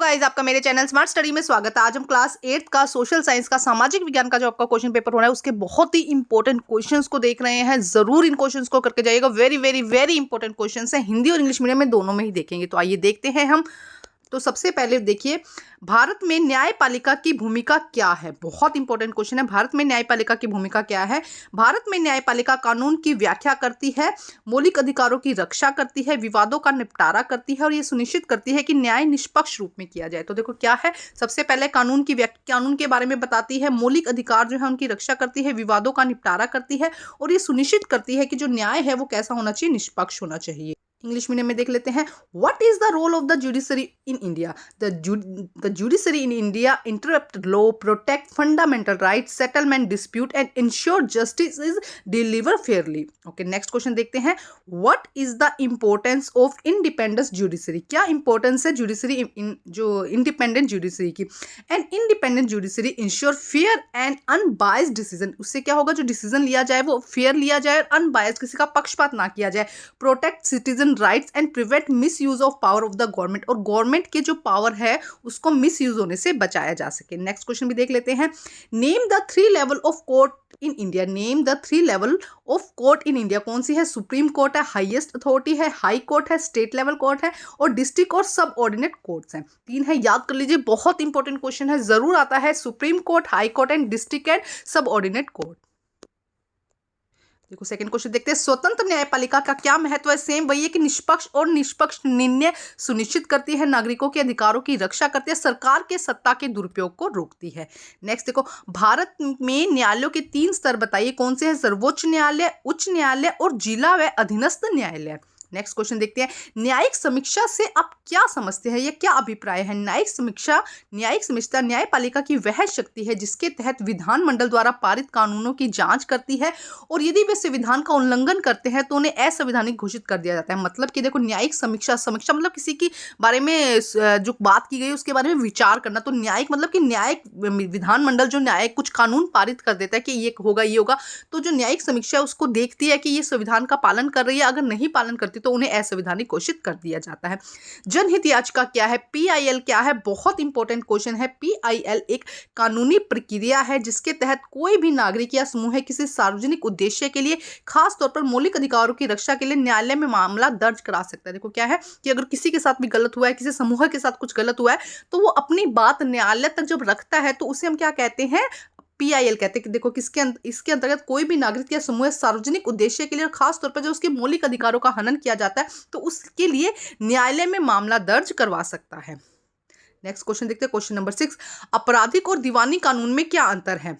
Guys, आपका मेरे channel smart study में स्वागत है। आज हम क्लास 8 का सोशल साइंस का सामाजिक विज्ञान का जो आपका क्वेश्चन पेपर होना है उसके बहुत ही इंपॉर्टेंट क्वेश्चंस को देख रहे हैं। जरूर इन क्वेश्चंस को करके जाइएगा। Very very very important questions हैं। हिंदी और इंग्लिश मीडियम में दोनों में ही देखेंगे। तो आइए देखते हैं हम। तो सबसे पहले देखिए, भारत में न्यायपालिका की भूमिका क्या है। बहुत इंपॉर्टेंट क्वेश्चन है। भारत में न्यायपालिका की भूमिका क्या है। भारत में न्यायपालिका कानून की व्याख्या करती है, मौलिक अधिकारों की रक्षा करती है, विवादों का निपटारा करती है और ये सुनिश्चित करती है कि न्याय निष्पक्ष रूप में किया जाए। तो देखो क्या है, सबसे पहले कानून के बारे में बताती है, मौलिक अधिकार जो है उनकी रक्षा करती है, विवादों का निपटारा करती है और ये सुनिश्चित करती है कि जो न्याय है वो कैसा होना चाहिए, निष्पक्ष होना चाहिए। इंग्लिश मीडियम में देख लेते हैं। What is the role of the judiciary in India. The judiciary in India interpret law, protect fundamental rights, settlement dispute and ensure justice is deliver fairly. Okay, next question देखते हैं। What is the importance of independence judiciary. क्या importance है judiciary जो independent judiciary की। And independent judiciary ensure fair and unbiased decision. उससे क्या होगा, जो डिसीजन लिया जाए वो फेयर लिया जाए और अनबायस्ड, किसी का पक्षपात ना किया जाए। Protect citizen rights and prevent miss use of power of the government. और गवर्नमेंट के जो पावर है उसको मिस यूज होने से बचाया जा सके। नेक्स्ट क्वेश्चन भी देख लेते हैं। Name the 3 level of court in India. Name the 3 level of court in India. कौन सी है, सुप्रीम कोर्ट है, हाईएस्ट अथॉरिटी है, हाई कोर्ट है, स्टेट लेवल कोर्ट है और डिस्ट्रिक्ट और सब ऑर्डिनेट कोर्ट्स हैं। 3 है, याद कर लीजिए। बहुत इंपॉर्टेंट क्वेश्चन है, जरूर आता है। Supreme court, high court and district and सब ऑर्डिनेट कोर्ट। देखो सेकंड क्वेश्चन देखते हैं। स्वतंत्र न्यायपालिका का क्या महत्व है। सेम वही है कि निष्पक्ष निर्णय सुनिश्चित करती है, नागरिकों के अधिकारों की रक्षा करती है, सरकार के सत्ता के दुरुपयोग को रोकती है। नेक्स्ट देखो, भारत में न्यायालयों के 3 स्तर बताइए, कौन से हैं। सर्वोच्च न्यायालय, उच्च न्यायालय और जिला व अधीनस्थ न्यायालय। नेक्स्ट क्वेश्चन देखते हैं। न्यायिक समीक्षा से आप क्या समझते हैं, या क्या अभिप्राय है। न्यायिक समीक्षा न्यायपालिका की वह शक्ति है जिसके तहत विधानमंडल द्वारा पारित कानूनों की जांच करती है और यदि वे संविधान का उल्लंघन करते हैं तो उन्हें असंवैधानिक घोषित कर दिया जाता है। मतलब कि देखो, न्यायिक समीक्षा मतलब किसी की बारे में जो बात की गई उसके बारे में विचार करना। तो न्यायिक मतलब कि न्यायिक विधानमंडल जो न्यायिक कुछ कानून पारित कर देता है कि ये होगा, तो जो न्यायिक समीक्षा है उसको देखती है कि ये संविधान का पालन कर रही है। अगर नहीं पालन करती तो उन्हें असंवैधानिक घोषित कर दिया जाता है। जनहित याचिका क्या है, पीआईएल क्या है। बहुत इंपॉर्टेंट क्वेश्चन है। पीआईएल एक कानूनी प्रक्रिया है जिसके तहत कोई भी नागरिक या समूह किसी सार्वजनिक उद्देश्य के लिए, खास तौर पर मौलिक अधिकारों की रक्षा के लिए न्यायालय में मामला दर्ज करा सकता है। देखो क्या है कि अगर किसी के साथ भी गलत हुआ है, किसी समूह के साथ कुछ गलत हुआ है, तो वो अपनी बात न्यायालय तक जब रखता है तो उसे हम क्या कहते हैं, पीआईएल कहते हैं। कि देखो इसके अंतर्गत कोई भी नागरिक या समूह सार्वजनिक उद्देश्य के लिए और खास तौर पर जो उसके मौलिक अधिकारों का हनन किया जाता है तो उसके लिए न्यायालय में मामला दर्ज करवा सकता है। नेक्स्ट क्वेश्चन देखते हैं। क्वेश्चन नंबर 6, आपराधिक और दीवानी कानून में क्या अंतर है।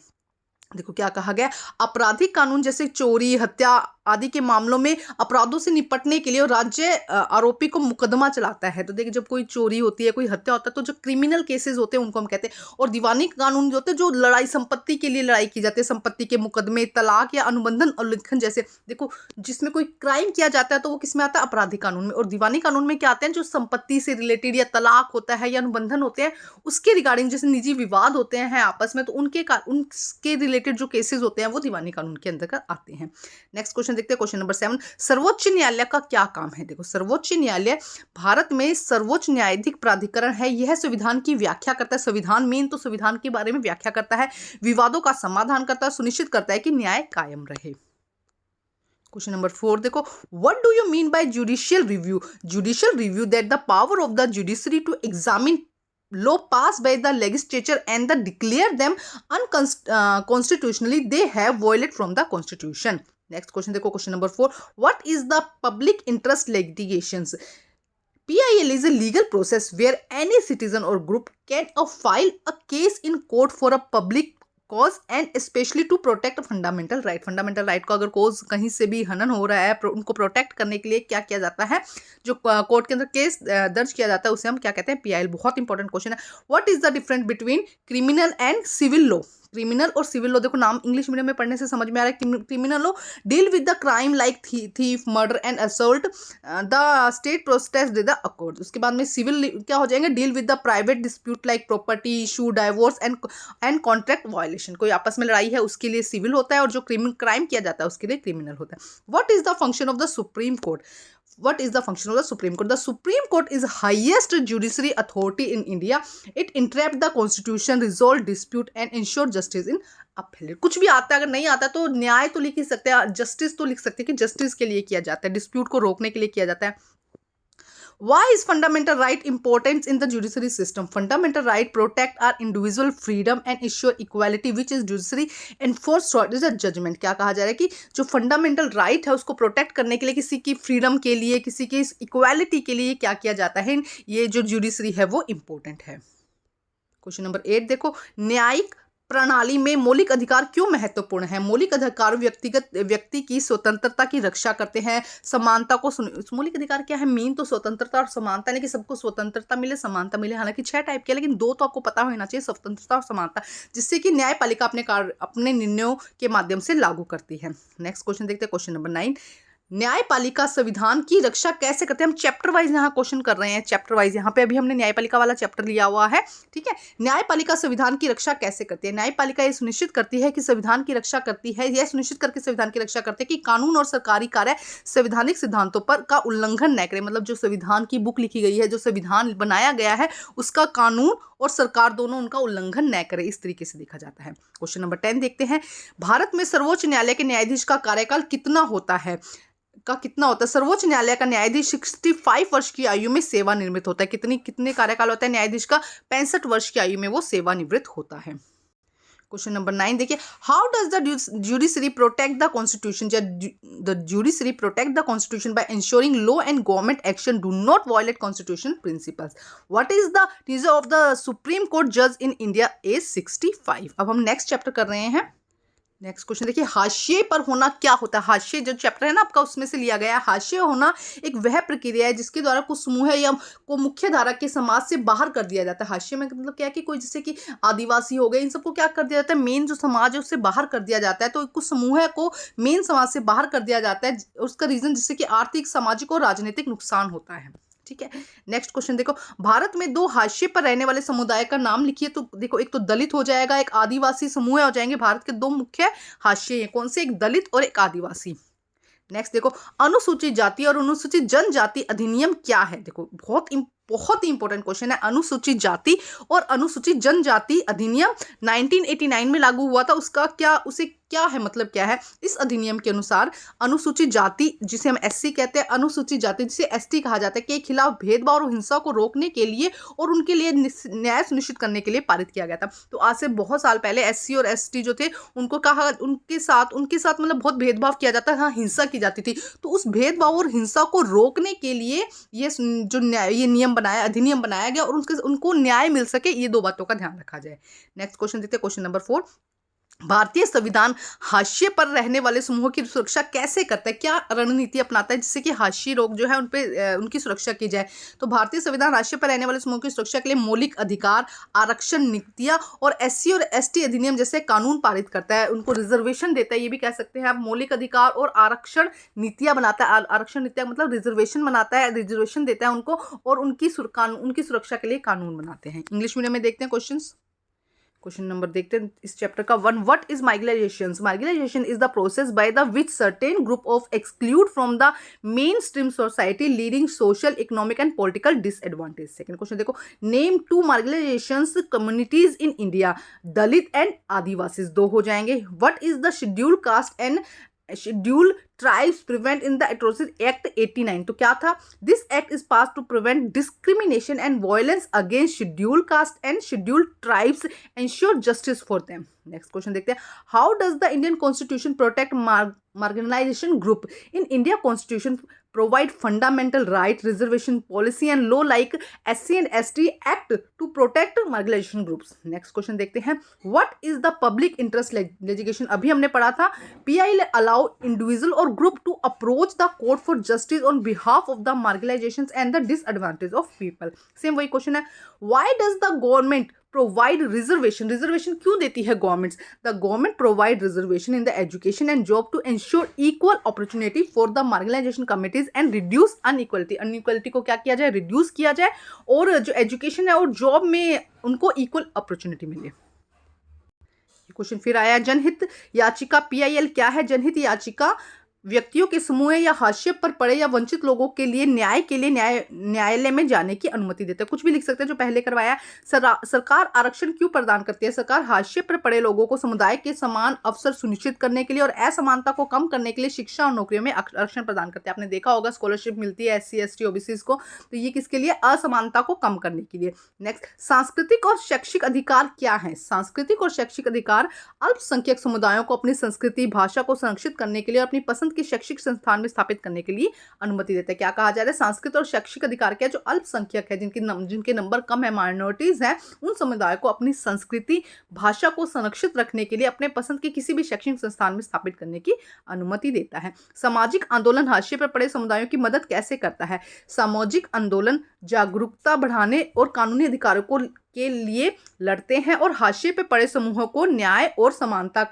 देखो क्या कहा गया। आपराधिक कानून जैसे चोरी, हत्या आदि के मामलों में अपराधों से निपटने के लिए राज्य आरोपी को मुकदमा चलाता है। तो देखिए, जब कोई चोरी होती है, कोई हत्या होता है, तो जो क्रिमिनल केसेस होते हैं उनको हम कहते हैं। और दीवानी कानून जो होते हैं, जो लड़ाई संपत्ति के लिए लड़ाई की जाती है, संपत्ति के मुकदमे, तलाक या अनुबंधन उल्लंघन जैसे, देखो जिसमें कोई क्राइम किया जाता है तो वो किसमें आता है, आपराधिक कानून में। और दीवानी कानून में क्या आते हैं, जो संपत्ति से रिलेटेड या तलाक होता है या अनुबंधन होते हैं उसके रिगार्डिंग, जैसे निजी विवाद होते हैं आपस में, तो उनके रिलेटेड जो केसेस होते हैं वो दीवानी कानून के अंतर्गत आते हैं। नेक्स्ट क्वेश्चन देखते हैं। क्वेश्चन नंबर 7, सर्वोच्च न्यायालय का क्या काम है। देखो, सर्वोच्च न्यायालय भारत में सर्वोच्च न्यायाधिक प्राधिकरण है। यह संविधान की व्याख्या करता है। संविधान के बारे में व्याख्या करता है, विवादों का समाधान करता है, सुनिश्चित करता है कि न्याय कायम रहे। क्वेश्चन नंबर 4 देखो, what do you mean by judicial review. Judicial review that the power of the judiciary to examine law passed by the legislature and declare them unconstitutionally, they have violated from the constitution. Next question देखो, question number 4, what is the public interest litigations. PIL is a legal process where any citizen or group can file a case in court for a public cause and specially to protect fundamental right. Fundamental right को अगर कोज कहीं से भी हनन हो रहा है, उनको प्रोटेक्ट करने के लिए क्या किया जाता है, जो कोर्ट के अंदर केस दर्ज किया जाता है उसे हम क्या कहते हैं, पीआईएल। बहुत इंपॉर्टेंट क्वेश्चन है। What is the difference between criminal and civil law. Criminal और सिविल लॉ, देखो नाम इंग्लिश मीडियम में पढ़ने से समझ में आ रहा है। Criminal law deal with the crime like thief, murder and assault, the state protest the accord. उसके बाद में सिविल क्या हो जाएंगे, deal with the private dispute like property issue, divorce and contract violation. कोई आपस में लड़ाई है उसके लिए सिविल होता है और जो क्राइम किया जाता है उसके लिए क्रिमिनल होता है। What is the function of the Supreme court. What is the function of the Supreme Court? The Supreme Court is highest judiciary authority in India. It interpret the constitution, resolve dispute and ensure justice in appellate. कुछ भी आता है, अगर नहीं आता तो न्याय तो लिख ही सकते हैं, जस्टिस तो लिख सकते हैं कि जस्टिस के लिए किया जाता है, डिस्प्यूट को रोकने के लिए किया जाता है. Why is fundamental right important in the judiciary system? Fundamental right protect our individual freedom and ensure equality, which is judiciary enforce through the judgment. क्या कहा जा रहा है कि जो फंडामेंटल राइट है उसको प्रोटेक्ट करने के लिए, किसी की फ्रीडम के लिए, किसी की इक्वालिटी के लिए क्या किया जाता है, ये जो जुडिशरी है वो इंपॉर्टेंट है. क्वेश्चन नंबर 8 देखो, न्यायिक प्रणाली में मौलिक अधिकार क्यों महत्वपूर्ण है? मौलिक अधिकार व्यक्ति की स्वतंत्रता की रक्षा करते हैं, समानता को मौलिक अधिकार क्या है? मेन तो स्वतंत्रता और समानता, नहीं कि सबको स्वतंत्रता मिले समानता मिले. हालांकि 6 टाइप के, लेकिन 2 तो आपको पता होना चाहिए, स्वतंत्रता और समानता, जिससे कि न्यायपालिका अपने निर्णयों के माध्यम से लागू करती है. नेक्स्ट क्वेश्चन देखते हैं, क्वेश्चन नंबर 9. न्यायपालिका संविधान की रक्षा कैसे करते हैं? हम चैप्टर वाइज यहाँ क्वेश्चन कर रहे हैं, चैप्टर वाइज. यहाँ पे अभी हमने न्यायपालिका वाला चैप्टर लिया हुआ है, ठीक है. न्यायपालिका संविधान की रक्षा कैसे करती है? न्यायपालिका ये सुनिश्चित करती है कि संविधान की रक्षा करती है, यह सुनिश्चित करके संविधान की रक्षा करती है कि कानून और सरकारी कार्य संवैधानिक सिद्धांतों पर का उल्लंघन न करे. मतलब जो संविधान की बुक लिखी गई है, जो संविधान बनाया गया है, उसका कानून और सरकार दोनों उनका उल्लंघन न करे, इस तरीके से देखा जाता है. क्वेश्चन नंबर 10 देखते हैं. भारत में सर्वोच्च न्यायालय के न्यायाधीश का कार्यकाल कितना होता है? सर्वोच्च न्यायालय का न्यायाधीश 65 वर्ष की आयु में सेवानिवृत्त होता है. कितने कार्यकाल होता है न्यायाधीश का? 65 वर्ष की आयु में वो सेवानिवृत्त होता है. क्वेश्चन नंबर 9 देखिए, how does the judiciary protect the constitution? The judiciary protect the constitution by ensuring law and government action do not violate constitution principles. What is the reason of the Supreme Court जज in India as 65? अब हम next chapter कर रहे हैं. Next question देखिए, हाशिए पर होना क्या होता है? हाशिए जो चैप्टर है ना आपका, उसमें से लिया गया है. हाशिए होना एक वह प्रक्रिया है जिसके द्वारा कुछ समूह या को मुख्य धारा के समाज से बाहर कर दिया जाता है. हाशिए में मतलब क्या है कि कोई जैसे कि आदिवासी हो गए, इन सबको क्या कर दिया जाता है, मेन जो समाज है उससे बाहर कर दिया जाता है. तो कुछ समूह को मेन समाज से बाहर कर दिया जाता है, उसका रीजन जिससे कि आर्थिक, सामाजिक और राजनीतिक नुकसान होता है, ठीक है. नेक्स्ट क्वेश्चन देखो, भारत में 2 हाशिए पर रहने वाले समुदाय का नाम लिखिए. तो देखो, एक तो दलित हो जाएगा, एक आदिवासी समूह हो जाएंगे. भारत के 2 मुख्य हाशिए कौन से? एक दलित और एक आदिवासी. नेक्स्ट देखो, अनुसूचित जाति और अनुसूचित जनजाति अधिनियम क्या है? देखो, बहुत ही इंपॉर्टेंट क्वेश्चन है. अनुसूचित जाति और अनुसूचित जनजाति अधिनियम 1989 में लागू हुआ था. उसे क्या है, मतलब क्या है? इस अधिनियम के अनुसार अनुसूचित जाति, जिसे हम एससी कहते हैं, अनुसूचित जाति जिसे एसटी कहा जाता है, के खिलाफ भेदभाव और हिंसा को रोकने के लिए और उनके लिए न्याय सुनिश्चित करने के लिए पारित किया गया था. तो आज से बहुत साल पहले एससी और एसटी जो थे, उनको कहा, उनके साथ मतलब बहुत भेदभाव किया जाता था, हिंसा की जाती थी. तो उस भेदभाव और हिंसा को रोकने के लिए ये नियम बनाया, अधिनियम बनाया गया और उनको न्याय मिल सके, ये 2 बातों का ध्यान रखा जाए. नेक्स्ट क्वेश्चन देखते हैं, क्वेश्चन नंबर 4. भारतीय संविधान हाशिए पर रहने वाले समूहों की सुरक्षा कैसे करता है? क्या रणनीति अपनाता है जिससे कि हाशिए लोग जो है उनकी सुरक्षा की जाए? तो भारतीय संविधान हाशिए पर रहने वाले समूहों की सुरक्षा के लिए मौलिक अधिकार, आरक्षण नीतियां और एससी और एसटी अधिनियम जैसे कानून पारित करता है. उनको रिजर्वेशन देता है, ये भी कह सकते हैं आप. मौलिक अधिकार और आरक्षण नीतियां बनाता है. आरक्षण नीतियां मतलब रिजर्वेशन बनाता है, रिजर्वेशन देता है उनको, और उनकी सुरक्षा के लिए कानून बनाते हैं. इंग्लिश मीडियम में देखते हैं क्वेश्चन. क्वेश्चन नंबर देखते हैं इस चैप्टर का 1. What is marginalisation? Marginalisation is the process by the which certain group of exclude from the main stream society leading social, economic and political disadvantage. Second question देखो, name 2 marginalisations communities in India. Dalit and Adivasi 2 हो जाएंगे. What is the schedule caste and schedule tribes prevent in the atrocity act 89? तो क्या था? This act is pass to prevent discrimination and violence against schedule caste and schedule tribes, ensure justice for them. Next question देखते हैं, how does the Indian constitution protect marginalization group? In India constitution provide fundamental right, reservation policy and law like SC and ST Act to protect marginalization groups. Next question देखते हैं, what is the public interest litigation? अभी हमने पढ़ा था, PI allow individual or group to approach the court for justice on behalf of the marginalizations and the disadvantage of people. Same वही question है, why does the government provide reservation? Reservation क्यों देती है government? The government provide reservation in the education and job to ensure equal opportunity for the marginalization communities and reduce inequality. Inequality को क्या किया जाए? Reduce किया जाए, और जो एजुकेशन है और जॉब में उनको इक्वल अपॉर्चुनिटी मिले. क्वेश्चन फिर आया, जनहित याचिका PIL क्या है? जनहित याचिका व्यक्तियों के समूह या हाशिए पर पड़े या वंचित लोगों के लिए न्यायालय में जाने की अनुमति देता है। कुछ भी लिख सकते हैं जो पहले करवाया। सरकार आरक्षण क्यों प्रदान करती है? सरकार हाशिए पर पड़े लोगों को समुदाय के समान अवसर सुनिश्चित करने के लिए और असमानता को कम करने के लिए शिक्षा और नौकरियों में आरक्षण प्रदान करती है। आपने देखा होगा स्कॉलरशिप मिलती है SC ST OBCs को, तो ये किसके लिए? असमानता को कम करने के लिए। नेक्स्ट, सांस्कृतिक और शैक्षिक अधिकार क्या है? सांस्कृतिक और शैक्षिक अधिकार अल्पसंख्यक समुदायों को अपनी संस्कृति भाषा को संरक्षित करने के लिए और अपनी पसंद के शैक्षिक संस्थान में स्थापित करने के लिए अनुमति देता है। क्या कहा जा रहा है? सांस्कृतिक और शैक्षिक अधिकार क्या है? जो अल्पसंख्यक है, जिनके नंबर कम है, माइनॉरिटीज हैं, उन समुदायों को अपनी संस्कृति भाषा को संरक्षित रखने के लिए अपने पसंद के किसी भी शैक्षणिक संस्थान में स्थापित करने की अनुमति देता है। सामाजिक आंदोलन हाशिए पर पड़े समुदायों की मदद कैसे करता है? सामाजिक आंदोलन जागरूकता बढ़ाने और कानूनी अधिकारों के लिए लड़ते हैं और हाशिए पे पड़े समूहों को न्याय और समानता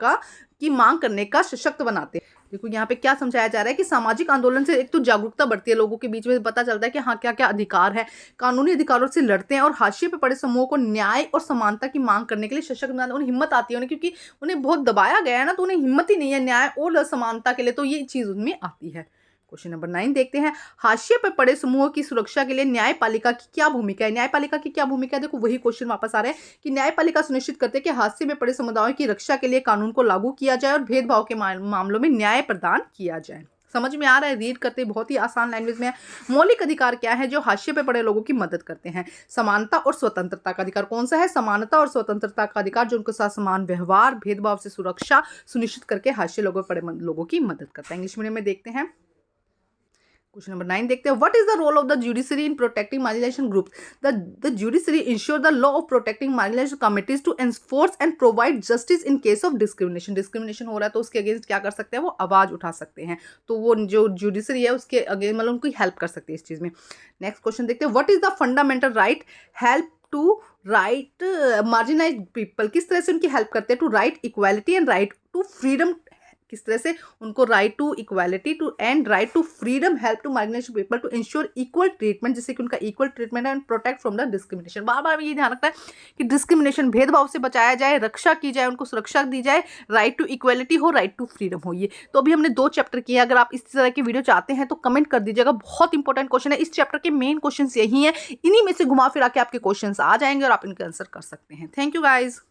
की मांग करने का सशक्त बनाते हैं। देखो यहाँ पे क्या समझाया जा रहा है कि सामाजिक आंदोलन से एक तो जागरूकता बढ़ती है, लोगों के बीच में पता चलता है कि हाँ क्या क्या अधिकार है, कानूनी अधिकारों से लड़ते हैं और हाशिए पे पड़े समूहों को न्याय और समानता की मांग करने के लिए सशक्त बनाते हैं। उन्हें हिम्मत आती है, उन्हें, क्योंकि उन्हें बहुत दबाया गया है ना, तो उन्हें हिम्मत ही नहीं है न्याय और समानता के लिए, तो ये चीज़ उनमें आती है। क्वेश्चन नंबर 9 देखते हैं। हाशिए पर पड़े समूहों की सुरक्षा के लिए न्यायपालिका की क्या भूमिका है? न्यायपालिका की क्या भूमिका है? देखो वही क्वेश्चन वापस आ रहा है कि न्यायपालिका सुनिश्चित करते हैं कि हाशिए में पड़े समुदायों की रक्षा के लिए कानून को लागू किया जाए और भेदभाव के मामलों में न्याय प्रदान किया जाए। समझ में आ रहा है? रीड करते बहुत ही आसान लैंग्वेज में है। मौलिक अधिकार क्या है जो हाशिए पे पड़े लोगों की मदद करते हैं? समानता और स्वतंत्रता का अधिकार। कौन सा है? समानता और स्वतंत्रता का अधिकार, जो उनके साथ समान व्यवहार, भेदभाव से सुरक्षा सुनिश्चित करके हाशिए लोगों पे पड़े लोगों की मदद करता है। इंग्लिश मीडियम में देखते हैं। क्वेश्चन नंबर 9 देखते हैं। What is the role of the judiciary in protecting marginalization groups? The judiciary ensure the law of protecting marginalization committees to enforce and provide justice in case of discrimination. Discrimination हो रहा है तो उसके against क्या कर सकते हैं? वो आवाज उठा सकते हैं। तो वो जो जुडिशरी है उसके अगेंस्ट मतलब उनको हेल्प कर सकती है इस चीज में। नेक्स्ट क्वेश्चन देखते हैं। What is the fundamental right help to right marginalised people? किस तरह से उनकी हेल्प करते हैं? To right equality and right to freedom. किस तरह से उनको right to equality to and right to freedom help to marginalised people to ensure equal treatment, जैसे कि उनका equal treatment and protect from the discrimination. बार बार ये ध्यान रखना है कि डिस्क्रिमिनेशन भेदभाव से बचाया जाए, रक्षा की जाए, उनको सुरक्षा दी जाए, राइट टू इक्वालिटी हो, राइट टू फ्रीडम हो। ये तो अभी हमने 2 चैप्टर किए। अगर आप इस तरह की वीडियो चाहते हैं तो कमेंट कर दीजिएगा। बहुत इंपॉर्टेंट क्वेश्चन है। इस चैप्टर के मेन क्वेश्चन यही है, इन्हीं में से घुमा फिरा के आपके क्वेश्चन आ जाएंगे और आप इनके आंसर कर सकते हैं। Thank you guys.